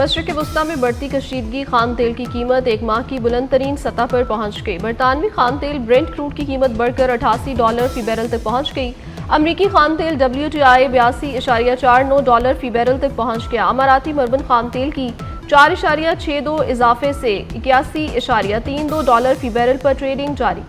مشرق وسطی میں بڑھتی کشیدگی، خام تیل کی قیمت ایک ماہ کی بلند ترین سطح پر پہنچ گئی۔ برطانوی خام تیل برنٹ کروڈ کی قیمت بڑھ کر $88 فی بیرل تک پہنچ گئی۔ امریکی خام تیل WTI $82.49 فی بیرل تک پہنچ گیا۔ اماراتی مربن خام تیل کی 4.62 اضافے سے $81.32 فی بیرل پر ٹریڈنگ جاری۔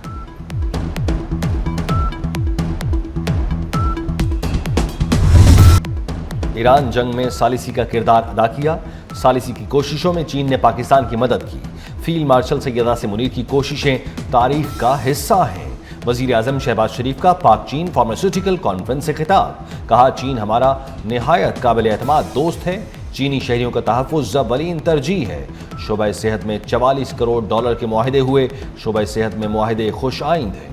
ایران جنگ میں ثالثی کا کردار ادا کیا، ثالثی کی کوششوں میں چین نے پاکستان کی مدد کی۔ فیلڈ مارشل سید عاصم منیر کی کوششیں تاریخ کا حصہ ہیں۔ وزیر اعظم شہباز شریف کا پاک چین فارماسیوٹیکل کانفرنس سے خطاب، کہا چین ہمارا نہایت قابل اعتماد دوست ہے، چینی شہریوں کا تحفظ اولین ترجیح ہے۔ شعبہ صحت میں $44 کروڑ کے معاہدے ہوئے، شعبہ صحت میں معاہدے خوش آئند ہیں۔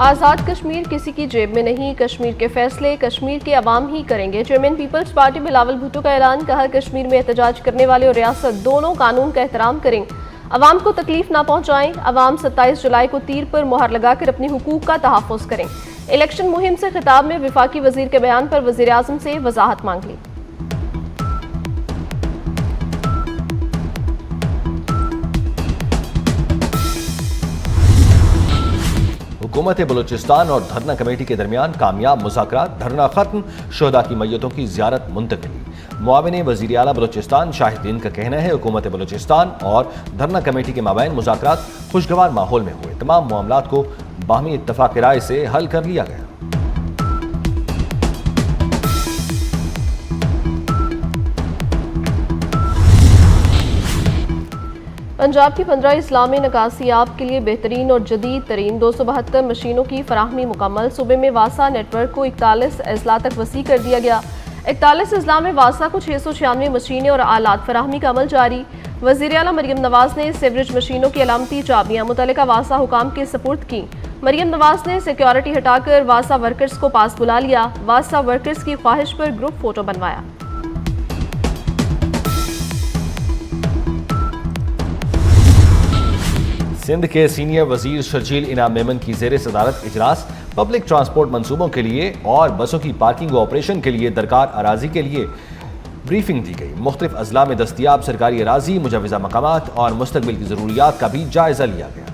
آزاد کشمیر کسی کی جیب میں نہیں، کشمیر کے فیصلے کشمیر کے عوام ہی کریں گے۔ Chairman Peoples Party Bilawal Bhutto کا اعلان، کہا کشمیر میں احتجاج کرنے والے اور ریاست دونوں قانون کا احترام کریں، عوام کو تکلیف نہ پہنچائیں، عوام 27 جولائی کو تیر پر مہر لگا کر اپنے حقوق کا تحفظ کریں۔ الیکشن مہم سے خطاب میں وفاقی وزیر کے بیان پر وزیر اعظم سے وضاحت مانگ لی۔ حکومت بلوچستان اور دھرنا کمیٹی کے درمیان کامیاب مذاکرات، دھرنا ختم، شہداء کی میتوں کی زیارت منتقلی۔ معاون وزیر اعلیٰ بلوچستان شاہد الدین کا کہنا ہے حکومت بلوچستان اور دھرنا کمیٹی کے مابین مذاکرات خوشگوار ماحول میں ہوئے، تمام معاملات کو باہمی اتفاق رائے سے حل کر لیا گیا۔ پنجاب کی 15 اضلاع میں نکاسیاب کے لیے بہترین اور جدید ترین 272 مشینوں کی فراہمی مکمل۔ صوبے میں واسا نیٹ ورک کو 41 اضلاع تک وسیع کر دیا گیا۔ 41 اضلاع میں واسا کو 696 مشینیں اور آلات فراہمی کا عمل جاری۔ وزیر اعلیٰ مریم نواز نے سیوریج مشینوں کی علامتی چابیاں متعلقہ واسا حکام کے سپرد کی۔ مریم نواز نے سیکیورٹی ہٹا کر واسا ورکرز کو پاس بلا لیا، واسا ورکرز کی خواہش پر گروپ فوٹو بنوایا۔ سندھ کے سینئر وزیر شرجیل انعام میمن کی زیر صدارت اجلاس، پبلک ٹرانسپورٹ منصوبوں کے لیے اور بسوں کی پارکنگ و آپریشن کے لیے درکار اراضی کے لیے بریفنگ دی گئی۔ مختلف اضلاع میں دستیاب سرکاری اراضی، مجوزہ مقامات اور مستقبل کی ضروریات کا بھی جائزہ لیا گیا۔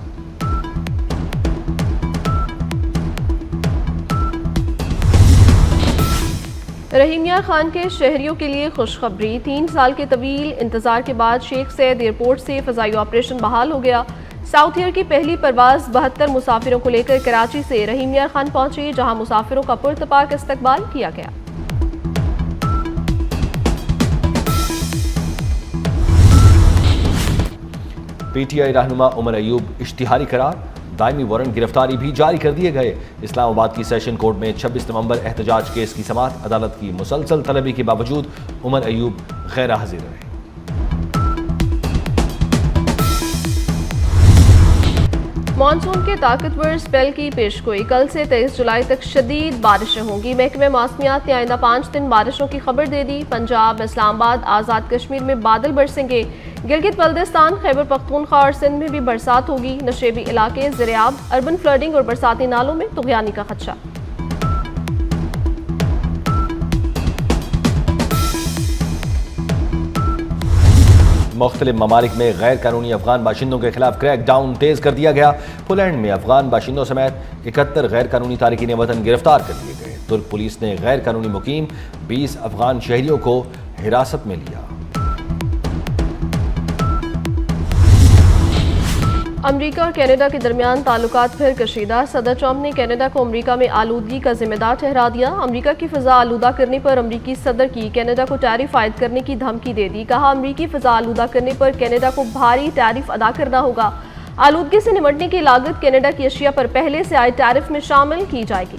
رحیم یار خان کے شہریوں کے لیے خوشخبری، 3 سال کے طویل انتظار کے بعد شیخ زاید ایئرپورٹ سے فضائی آپریشن بحال ہو گیا۔ ساؤتھ ایئر کی پہلی پرواز 72 مسافروں کو لے کر کراچی سے رحیم یار خان پہنچی، جہاں مسافروں کا پرتپاک استقبال کیا گیا۔ پی ٹی آئی رہنما عمر ایوب اشتہاری قرار، دائمی وارنٹ گرفتاری بھی جاری کر دیے گئے۔ اسلام آباد کی سیشن کورٹ میں 26 نومبر احتجاج کیس کی سماعت، عدالت کی مسلسل طلبی کے باوجود عمر ایوب غیر حاضر رہے۔ مانسون کے طاقتور اسپیل کی پیشگوئی، کل سے 23 جولائی تک شدید بارشیں ہوں گی۔ محکمہ موسمیات نے آئندہ 5 دن بارشوں کی خبر دے دی۔ پنجاب، اسلام آباد، آزاد کشمیر میں بادل برسیں گے۔ گلگت بلتستان، خیبر پختونخوا اور سندھ میں بھی برسات ہوگی۔ نشیبی علاقے زیرآب، اربن فلڈنگ اور برساتی نالوں میں طغیانی کا خدشہ۔ مختلف ممالک میں غیر قانونی افغان باشندوں کے خلاف کریک ڈاؤن تیز کر دیا گیا۔ پولینڈ میں افغان باشندوں سمیت 71 غیر قانونی تارکین وطن گرفتار کر لیے گئے۔ ترک پولیس نے غیر قانونی مقیم 20 افغان شہریوں کو حراست میں لیا۔ امریکہ اور کینیڈا کے درمیان تعلقات پھر کشیدہ، صدر ٹرمپ نے کینیڈا کو امریکہ میں آلودگی کا ذمہ دار ٹھہرا دیا۔ امریکہ کی فضا آلودہ کرنے پر امریکی صدر کی کینیڈا کو ٹیرف عائد کرنے کی دھمکی دے دی، کہا امریکی فضا آلودہ کرنے پر کینیڈا کو بھاری ٹیرف ادا کرنا ہوگا۔ آلودگی سے نمٹنے کی لاگت کینیڈا کی اشیاء پر پہلے سے عائد ٹیرف میں شامل کی جائے گی۔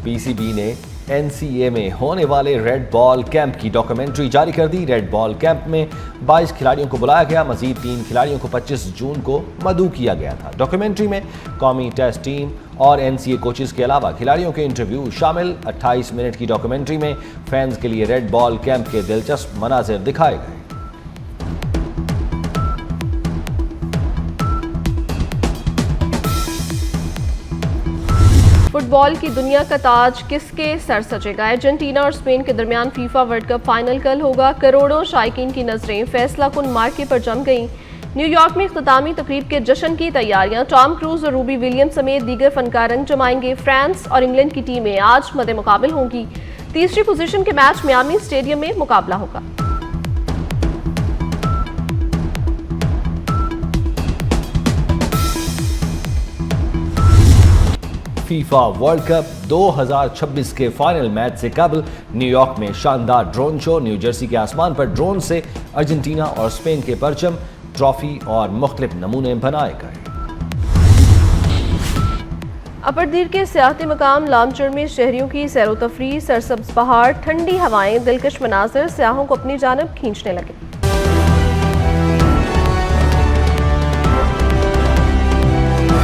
پی سی بی نے این سی اے میں ہونے والے ریڈ بال کیمپ کی ڈاکومنٹری جاری کر دی۔ ریڈ بال کیمپ میں 22 کھلاڑیوں کو بلایا گیا، مزید 3 کھلاڑیوں کو 25 جون کو مدعو کیا گیا تھا۔ ڈاکومنٹری میں قومی ٹیسٹ ٹیم اور این سی اے کوچز کے علاوہ کھلاڑیوں کے انٹرویو شامل۔ 28 منٹ کی ڈاکومنٹری میں فینز کے لیے ریڈ بال کیمپ کے دلچسپ مناظر دکھائے گئے۔ بال کی دنیا کا تاج کس کے سر سجے گا؟ ارجنٹینا اور اسپین کے درمیان فیفا ورلڈ کپ فائنل کل ہوگا۔ کروڑوں شائقین کی نظریں فیصلہ کن مارکے پر جم گئیں۔ نیو یارک میں اختتامی تقریب کے جشن کی تیاریاں، ٹام کروز اور روبی ولیمز سمیت دیگر فنکار رنگ جمائیں گے۔ فرانس اور انگلینڈ کی ٹیمیں آج مد مقابل ہوں گی۔ تیسری پوزیشن کے میچ میامی اسٹیڈیم میں مقابلہ ہوگا۔ فیفا ورلڈ کپ 2026 کے فائنل میچ سے قبل نیو یارک میں شاندار ڈرون شو، نیو جرسی کے آسمان پر ڈرون سے ارجنٹینا اور اسپین کے پرچم، ٹرافی اور مختلف نمونے بنائے گئے۔ اپردیر کے سیاحتی مقام لامچڑ میں شہریوں کی سیر و تفریح، سرسبز پہاڑ، ٹھنڈی ہوائیں، دلکش مناظر سیاحوں کو اپنی جانب کھینچنے لگے۔